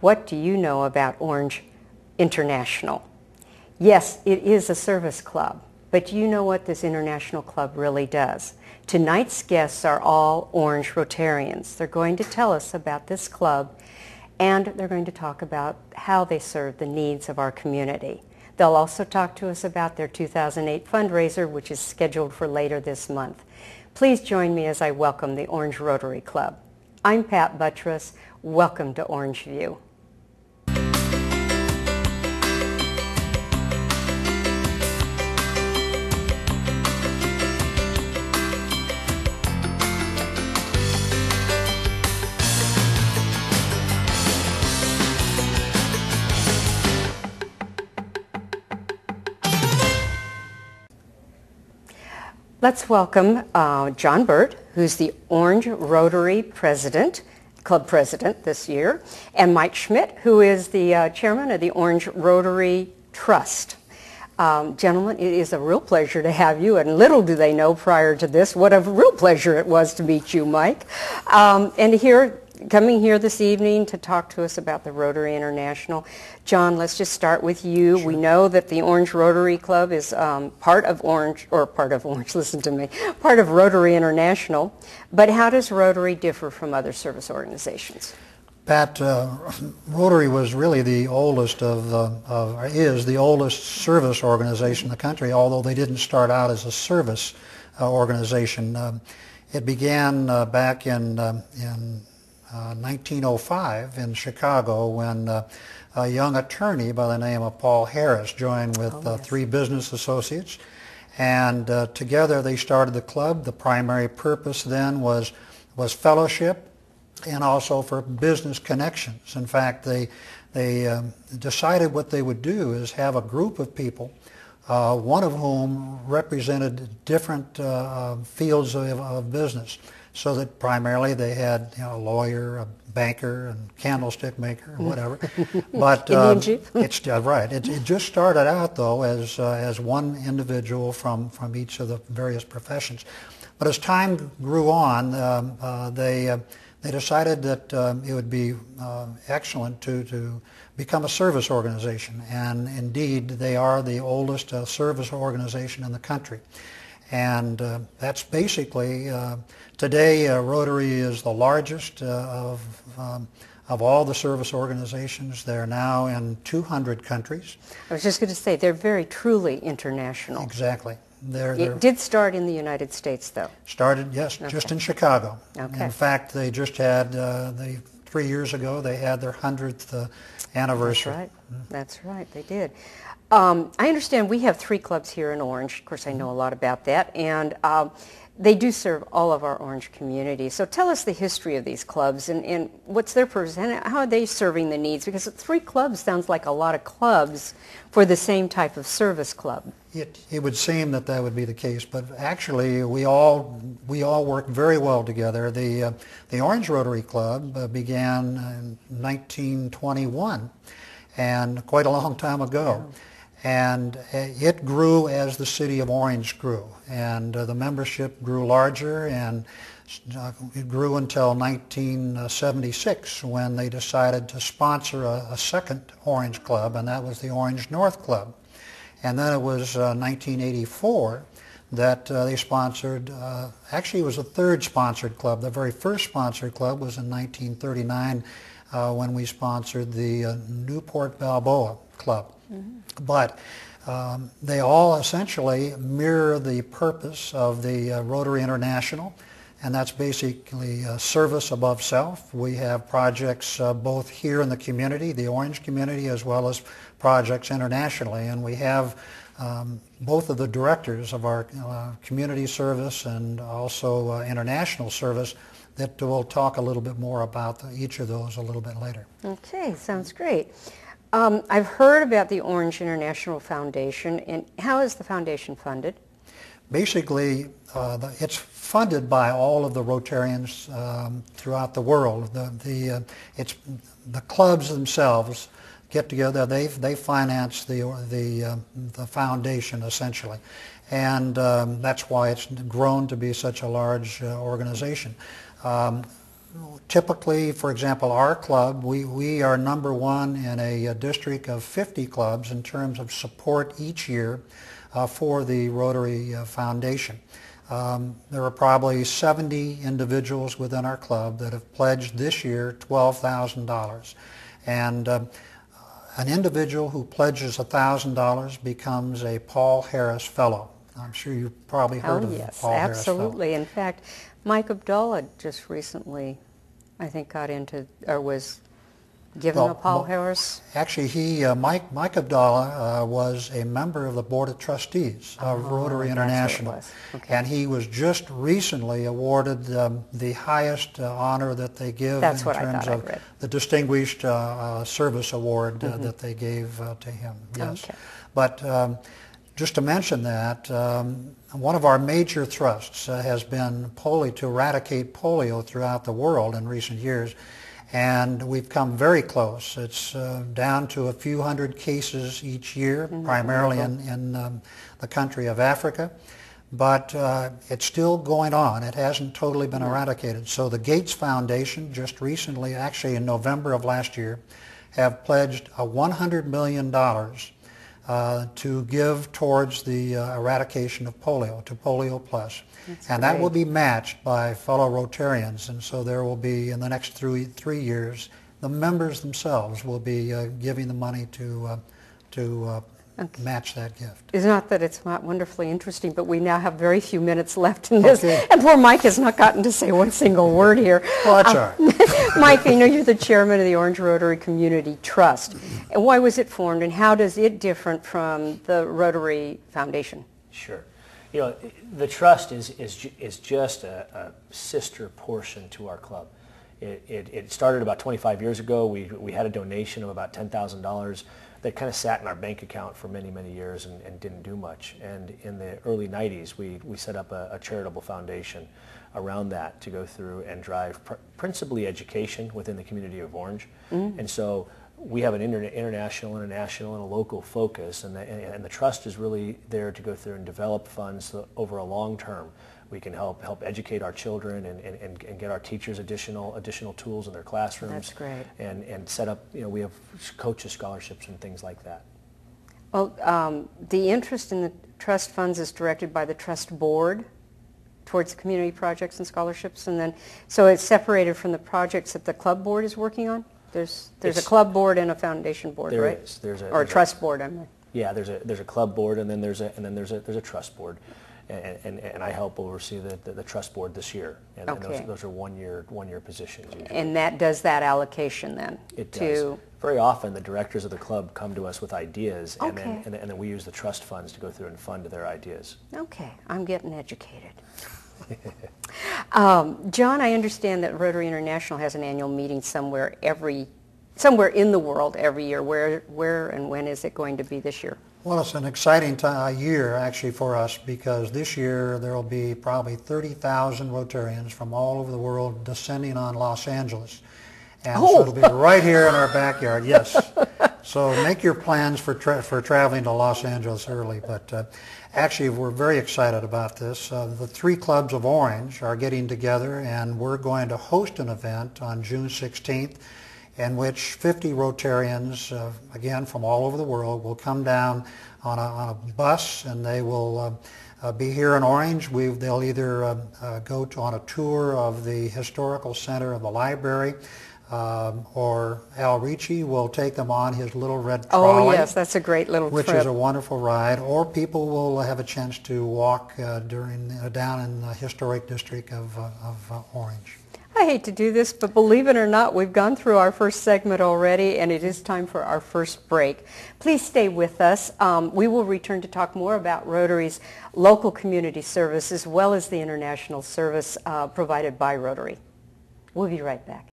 What do you know about Orange International? Yes, it is a service club, but do you know what this international club really does? Tonight's guests are all Orange Rotarians. They're going to tell us about this club, and they're going to talk about how they serve the needs of our community. They'll also talk to us about their 2008 fundraiser, which is scheduled for later this month. Please join me as I welcome the Orange Rotary Club. I'm Pat Buttress. Welcome to Orange View. Let's welcome John Burt, who's the Orange Rotary President, Club President this year, and Mike Schmidt, who is the Chairman of the Orange Rotary Trust. Gentlemen, it is a real pleasure to have you, and little do they know prior to this what a real pleasure it was to meet you, Mike. Coming here this evening to talk to us about the Rotary International. John, let's just start with you. Sure. We know that the Orange Rotary Club is part of Orange, listen to me, part of Rotary International. But how does Rotary differ from other service organizations? Pat, Rotary was really the oldest is the oldest service organization in the country, although they didn't start out as a service organization. It began back in 1905 in Chicago when a young attorney by the name of Paul Harris joined with three business associates, and together they started the club. The primary purpose then was fellowship and also for business connections. In fact, they decided what they would do is have a group of people, one of whom represented different fields of business. So that primarily they had a lawyer, a banker, and candlestick maker, or whatever. But it's right. It just started out though as one individual from each of the various professions. But as time grew on, they decided that it would be excellent to become a service organization, and indeed they are the oldest service organization in the country. And that's basically, today Rotary is the largest of all the service organizations. They're now in 200 countries. I was just going to say, they're very truly international. Exactly. It did start in the United States, though. Started, yes, just in Chicago. Okay. In fact, they just had, 3 years ago, they had their 100th anniversary. That's right. That's right, they did. I understand we have 3 clubs here in Orange. Of course, I know a lot about that. And they do serve all of our Orange community. So tell us the history of these clubs and what's their purpose and how are they serving the needs? Because 3 clubs sounds like a lot of clubs for the same type of service club. It would seem that would be the case, but actually we all work very well together. The Orange Rotary Club began in 1921, and quite a long time ago. Yeah. And it grew as the city of Orange grew, and the membership grew larger, and it grew until 1976 when they decided to sponsor a second Orange Club, and that was the Orange North Club. And then it was 1984 that they sponsored, actually it was the third sponsored club. The very first sponsored club was in 1939 when we sponsored the Newport Balboa Club. Mm-hmm. But they all essentially mirror the purpose of the Rotary International, and that's basically service above self. We have projects both here in the community, the Orange community, as well as projects internationally, and we have both of the directors of our community service and also international service that will talk a little bit more about each of those a little bit later. Okay, sounds great. I've heard about the Orange International Foundation, and how is the foundation funded? Basically, it's funded by all of the Rotarians throughout the world. The clubs themselves get together. They finance the foundation essentially, and that's why it's grown to be such a large organization. Typically, for example, our club, we are number one in a district of 50 clubs in terms of support each year for the Rotary Foundation. There are probably 70 individuals within our club that have pledged this year $12,000. And an individual who pledges $1,000 becomes a Paul Harris Fellow. I'm sure you've probably heard of Paul Harris Fellow. Absolutely. In fact, Mike Abdullah just recently, I think, got into, or was given a Paul Harris. Actually, Mike Abdullah was a member of the Board of Trustees of Rotary International. Okay. And he was just recently awarded the highest honor that they give in terms of the Distinguished Service Award that they gave to him. Yes. Okay. But just to mention that, one of our major thrusts has been to eradicate polio throughout the world in recent years. And we've come very close. It's down to a few hundred cases each year, primarily in the country of Africa. But it's still going on. It hasn't totally been eradicated. So the Gates Foundation just recently, actually in November of last year, have pledged $100 million to give towards the eradication of polio, to Polio Plus. And that will be matched by fellow Rotarians, and so there will be, in the next 3 years, the members themselves will be giving the money to match that gift. It's not that it's not wonderfully interesting, but we now have very few minutes left in this, and poor Mike has not gotten to say one single word here. Well, that's all right. Mike, I know you're the chairman of the Orange Rotary Community Trust. And why was it formed, and how does it differ from the Rotary Foundation? Sure. You know, the trust is just a sister portion to our club. It started about 25 years ago. We had a donation of about $10,000 that kind of sat in our bank account for many, many years and didn't do much. And in the early 90s, we set up a charitable foundation around that to go through and drive principally education within the community of Orange. And so we have an international and a national and a local focus, and the trust is really there to go through and develop funds so over a long term. We can help educate our children and get our teachers additional tools in their classrooms. That's great. And set up, you know, we have coaches scholarships and things like that. Well, the interest in the trust funds is directed by the trust board towards community projects and scholarships, and then so it's separated from the projects that the club board is working on. There's a club board and a foundation board, there right? Is. Or a trust board, I mean. Yeah, there's a club board, and then there's a trust board, and I help oversee the trust board this year, and those are one year positions usually. And that does that allocation then? It does. Very often the directors of the club come to us with ideas, and Okay. then we use the trust funds to go through and fund their ideas. Okay, I'm getting educated. John, I understand that Rotary International has an annual meeting somewhere in the world every year. Where and when is it going to be this year? Well, it's an exciting year actually for us, because this year there will be probably 30,000 Rotarians from all over the world descending on Los Angeles. And so it'll be right here in our backyard, yes. So make your plans for traveling to Los Angeles early. But actually, we're very excited about this. The 3 clubs of Orange are getting together, and we're going to host an event on June 16th in which 50 Rotarians, again from all over the world, will come down on a bus, and they will be here in Orange. They'll either go on a tour of the historical center of the library, or Al Ricci will take them on his little red trolley. Oh yes, that's a great little trip. Which is a wonderful ride. Or people will have a chance to walk down in the historic district of Orange. I hate to do this, but believe it or not, we've gone through our first segment already, and it is time for our first break. Please stay with us. We will return to talk more about Rotary's local community service as well as the international service provided by Rotary. We'll be right back.